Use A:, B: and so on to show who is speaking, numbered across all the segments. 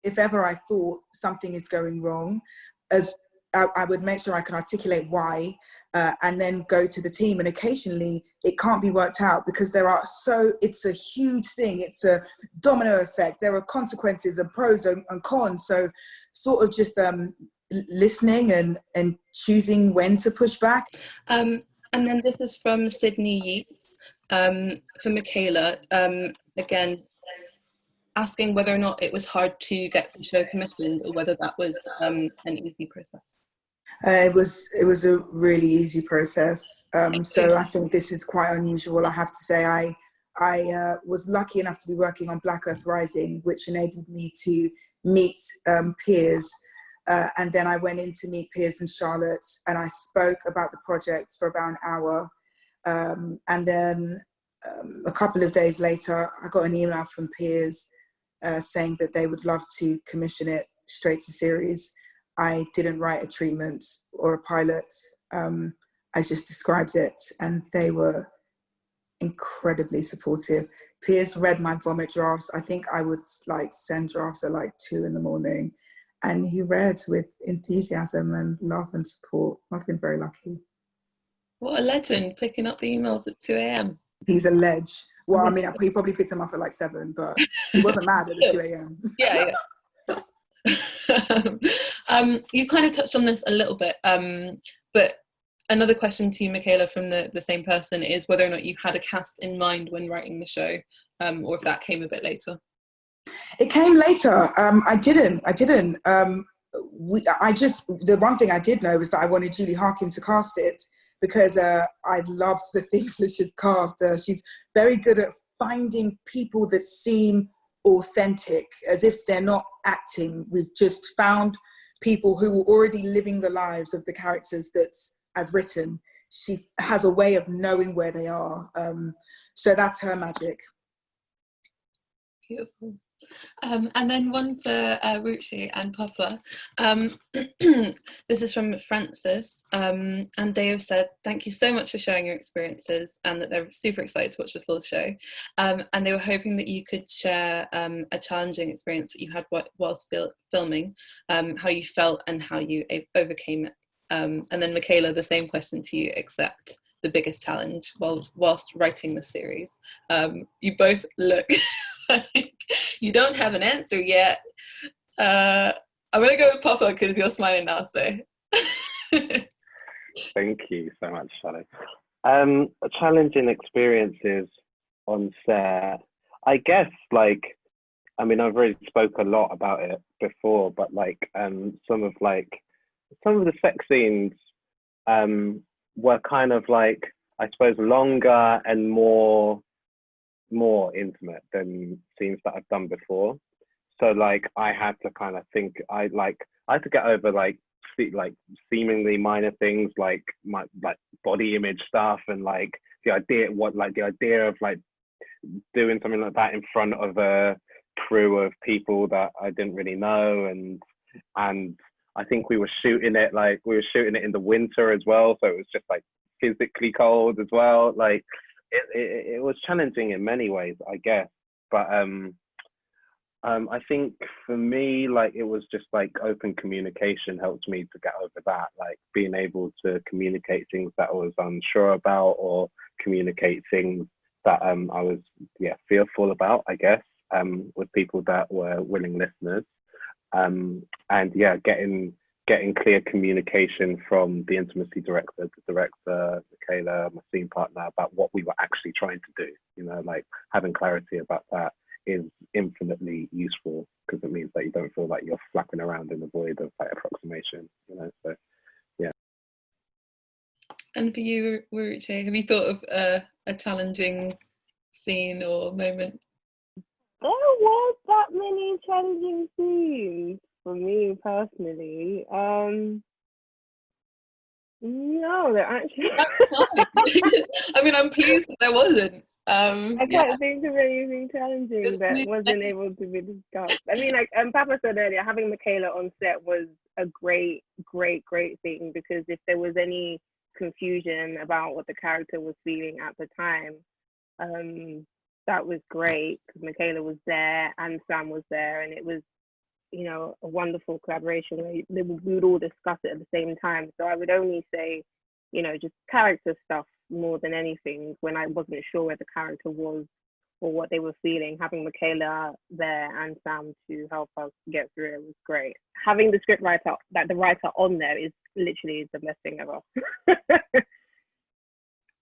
A: if ever I thought something is going wrong, as I would make sure I can articulate why, and then go to the team. And occasionally it can't be worked out because it's a huge thing. It's a domino effect. There are consequences and pros and cons. So sort of just listening and choosing when to push back.
B: And then this is from Sydney Yeats, for Michaela, again, asking whether or not it was hard to get the show commissioned or whether that was an easy process.
A: It was a really easy process. So I think this is quite unusual. I have to say, I was lucky enough to be working on Black Earth Rising, which enabled me to meet Piers. And then I went in to meet Piers and Charlotte, and I spoke about the project for about an hour. And then a couple of days later, I got an email from Piers saying that they would love to commission it straight to series. I didn't write a treatment or a pilot. I just described it, and they were incredibly supportive. Piers read my vomit drafts. I think I would send drafts at 2 a.m, and he read with enthusiasm and love and support. I've been very lucky.
B: What a legend, picking up the emails at 2 a.m.
A: He's a ledge. Well, I mean, he probably picked him up at 7, but he wasn't mad at the 2 a.m.
B: Yeah. You kind of touched on this a little bit, but another question to you, Michaela, from the same person is whether or not you had a cast in mind when writing the show, or if that came a bit later.
A: It came later. I didn't. The one thing I did know was that I wanted Julie Harkin to cast it, because I loved the things that she's cast. She's very good at finding people that seem authentic, as if they're not acting. We've just found people who were already living the lives of the characters that I've written. She has a way of knowing where they are. So that's her magic.
B: Beautiful. And then one for Weruche and Papa. This is from Francis, and they have said, thank you so much for sharing your experiences, and that they're super excited to watch the full show. And they were hoping that you could share a challenging experience that you had whilst filming, how you felt and how you overcame it. And then Michaela, the same question to you, except the biggest challenge whilst writing the series. You both look like you don't have an answer yet. I'm gonna go with Papa because you're smiling now, so.
C: Thank you so much, Charlotte. Challenging experiences on set. I guess, I've already spoke a lot about it before, but some of the sex scenes were kind of I suppose longer and more intimate than scenes that I've done before. So I had to kind of think, I had to get over seemingly minor things like my body image stuff, and the idea of doing something like that in front of a crew of people that I didn't really know, and I think we were shooting it in the winter as well, so it was just physically cold as well. It was challenging in many ways, I guess, but I think for me, it was just open communication helped me to get over that, being able to communicate things that I was unsure about, or communicate things that I was fearful about, I guess, with people that were willing listeners, and getting clear communication from the intimacy director, Michaela, my scene partner, about what we were actually trying to do. Having clarity about that is infinitely useful, because it means that you don't feel like you're flapping around in the void of approximation. So yeah.
B: And for you, Weruche, have you thought of a challenging scene or moment?
D: There weren't that many challenging scenes for me personally. No, there actually.
B: I'm pleased that there wasn't.
D: I can't think of anything challenging that wasn't able to be discussed. Papa said earlier, having Michaela on set was a great thing, because if there was any confusion about what the character was feeling at the time, that was great, because Michaela was there and Sam was there, and it was you know, a wonderful collaboration where we would all discuss it at the same time. So I would only say, you know, just character stuff more than anything when I wasn't sure where the character was or what they were feeling. Having Michaela there and Sam to help us get through it was great. Having the script writer, the writer on there is literally the best thing ever.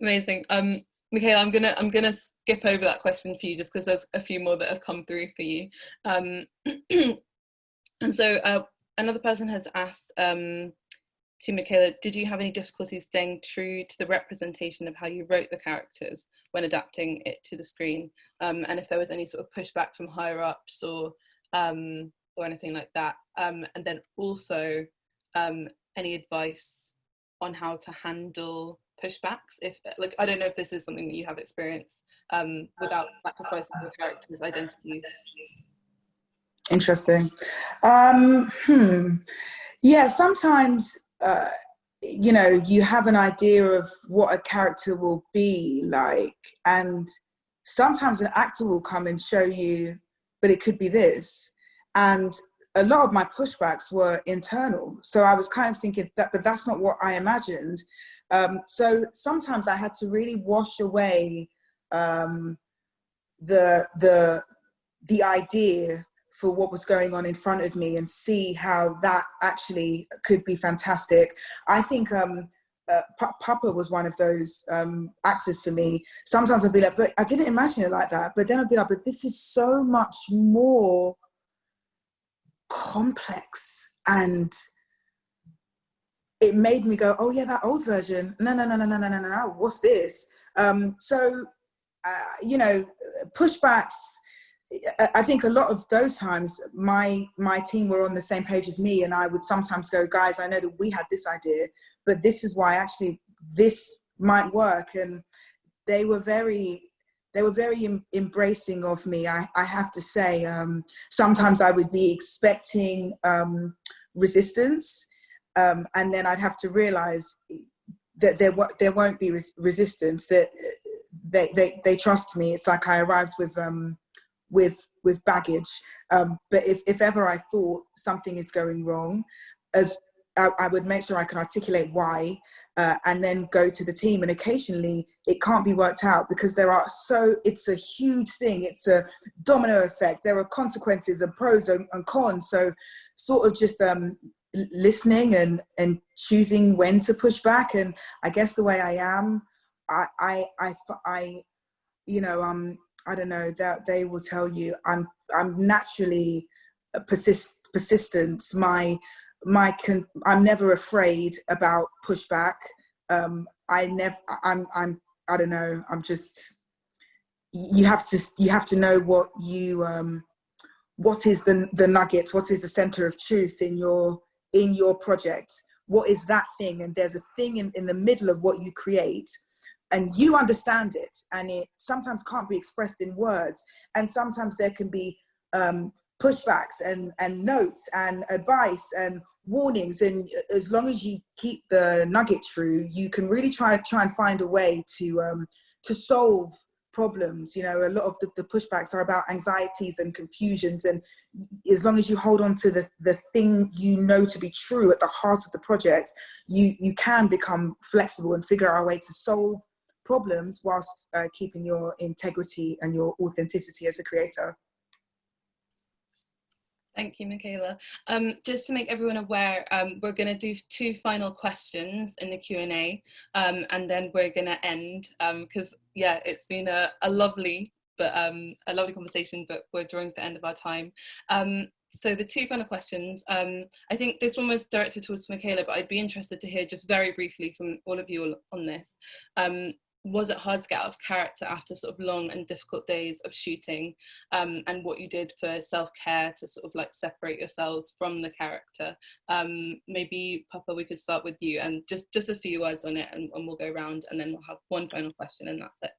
B: Amazing. Michaela, I'm gonna skip over that question for you just because there's a few more that have come through for you. And so another person has asked to Michaela, did you have any difficulties staying true to the representation of how you wrote the characters when adapting it to the screen? And if there was any sort of pushback from higher ups or anything like that? And then also any advice on how to handle pushbacks? If, like, I don't know if this is something that you have experienced without sacrificing your characters' identities.
A: Interesting. Yeah, sometimes, you know, you have an idea of what a character will be like, and sometimes an actor will come and show you, but it could be this. And a lot of my pushbacks were internal. So I was kind of thinking that, but that's not what I imagined. So sometimes I had to really wash away the idea for what was going on in front of me and see how that actually could be fantastic. I think Paapa was one of those actors for me. Sometimes I'd be like, but I didn't imagine it like that. But then I'd be like, but this is so much more complex. And it made me go, oh yeah, that old version. No, what's this? You know, pushbacks, I think a lot of those times my team were on the same page as me, and I would sometimes go, guys, I know that we had this idea, but this is why actually this might work. And they were very embracing of me, I have to say. Sometimes I would be expecting resistance, and then I'd have to realize that there won't be resistance, that they trust me. It's like I arrived with baggage, but if ever I thought something is going wrong, as I would make sure I can articulate why, and then go to the team. And occasionally it can't be worked out because it's a huge thing. It's a domino effect. There are consequences and pros and cons. So sort of just listening and choosing when to push back. And I guess the way I am, you know, I don't know, that they will tell you I'm naturally persistent. I'm never afraid about pushback. I don't know, I'm just, you have to know what is the nugget, what is the center of truth in your project, what is that thing, and there's a thing in the middle of what you create, and you understand it, and it sometimes can't be expressed in words, and sometimes there can be pushbacks and notes and advice and warnings, and as long as you keep the nugget true, you can really try and find a way to solve problems. You know, a lot of the pushbacks are about anxieties and confusions, and as long as you hold on to the thing you know to be true at the heart of the project, you can become flexible and figure out a way to solve problems whilst keeping your integrity and your authenticity as a creator.
B: Thank you, Michaela. Just to make everyone aware, we're going to do 2 final questions in the Q&A, and then we're going to end, because yeah, it's been a lovely conversation, but we're drawing to the end of our time. So the 2 final questions, I think this one was directed towards Michaela, but I'd be interested to hear just very briefly from all of you on this. Was it hard to get out of character after sort of long and difficult days of shooting, and what you did for self-care to sort of like separate yourselves from the character? Maybe Paapa, we could start with you, and just a few words on it, and we'll go around, and then we'll have one final question, and that's it.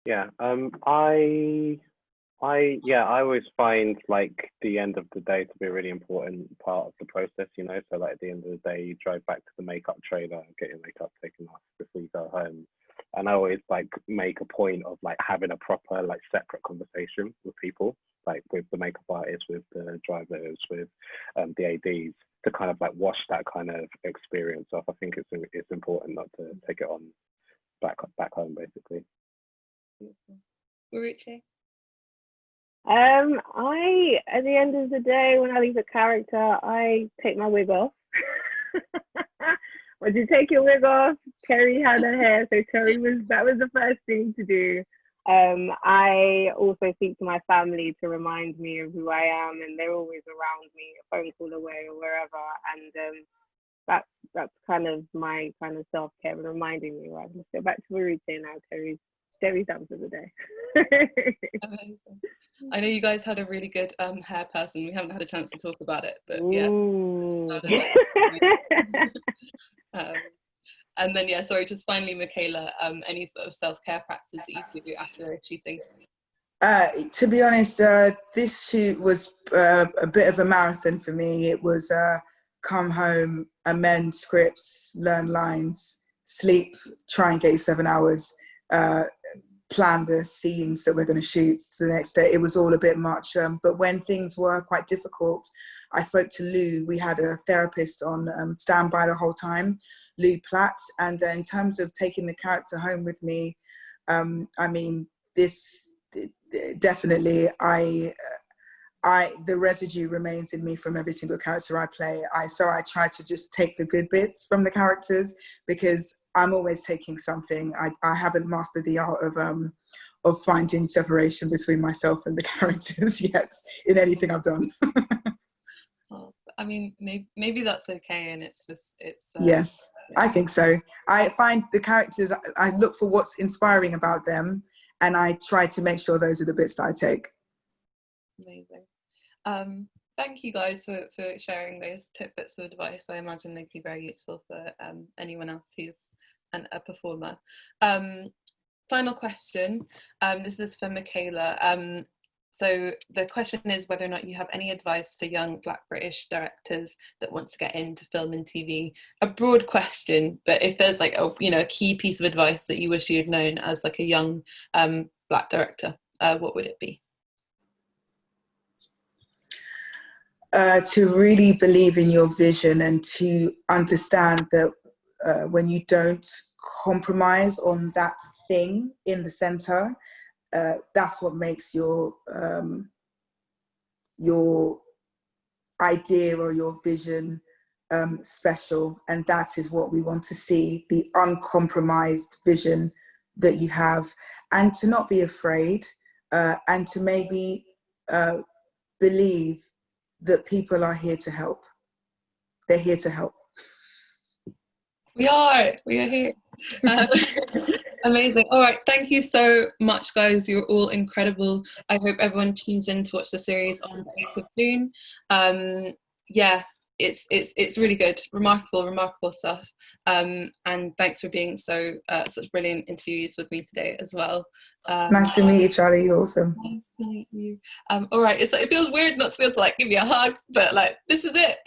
C: Yeah, I always find like the end of the day to be a really important part of the process, you know. So like at the end of the day, you drive back to the makeup trailer, get your makeup taken off before you go home. And I always like make a point of like having a proper like separate conversation with people, like with the makeup artists, with the drivers, with the ADs, to kind of like wash that kind of experience off. I think it's important not to take it on back home, basically.
B: Weruche?
D: I, at the end of the day, when I leave a character, I take my wig off. When you take your wig off, Terry had her hair, so that was the first thing to do. I also speak to my family to remind me of who I am, and they're always around me, a phone call away or wherever. And that's kind of my kind of self-care and reminding me, right, let's go back to Weruche now. Terry's done for the day.
B: Amazing. I know you guys had a really good hair person. We haven't had a chance to talk about it, but yeah. And then sorry, just finally, Michaela, any sort of self-care practices that you do after shooting?
A: To be honest, this shoot was a bit of a marathon for me. It was come home, amend scripts, learn lines, sleep, try and get 7 hours, plan the scenes that we're going to shoot the next day. It was all a bit much, but when things were quite difficult, I spoke to Lou. We had a therapist on standby the whole time, Lou Platt, and in terms of taking the character home with me, I mean, this definitely, the residue remains in me from every single character I play. So I try to just take the good bits from the characters, because I'm always taking something. I haven't mastered the art of finding separation between myself and the characters yet in anything I've done.
B: Well, I mean, maybe that's okay, and it's
A: yes, I think so. I find the characters, I look for what's inspiring about them, and I try to make sure those are the bits that I take.
B: Amazing. Thank you guys for sharing those tidbits of advice. I imagine they'd be very useful for anyone else who's a performer. Final question. This is for Michaela. So the question is whether or not you have any advice for young Black British directors that want to get into film and TV. A broad question, but if there's like a key piece of advice that you wish you had known as like a young Black director, what would it be? To really believe in your vision, and to understand that when you don't compromise on that thing in the center, that's what makes your idea or your vision special. And that is what we want to see, the uncompromised vision that you have, and to not be afraid, and to maybe believe that people are here to help. They're here to help. We are here. Amazing. All right, thank you so much, guys. You're all incredible. I hope everyone tunes in to watch the series on the 8th of June. Yeah, it's really good. Remarkable stuff. And thanks for being such brilliant interviews with me today as well.
A: Nice to meet you, Charlie. You're awesome.
B: Nice to meet you. All right, it feels weird not to be able to like give you a hug, but like this is it.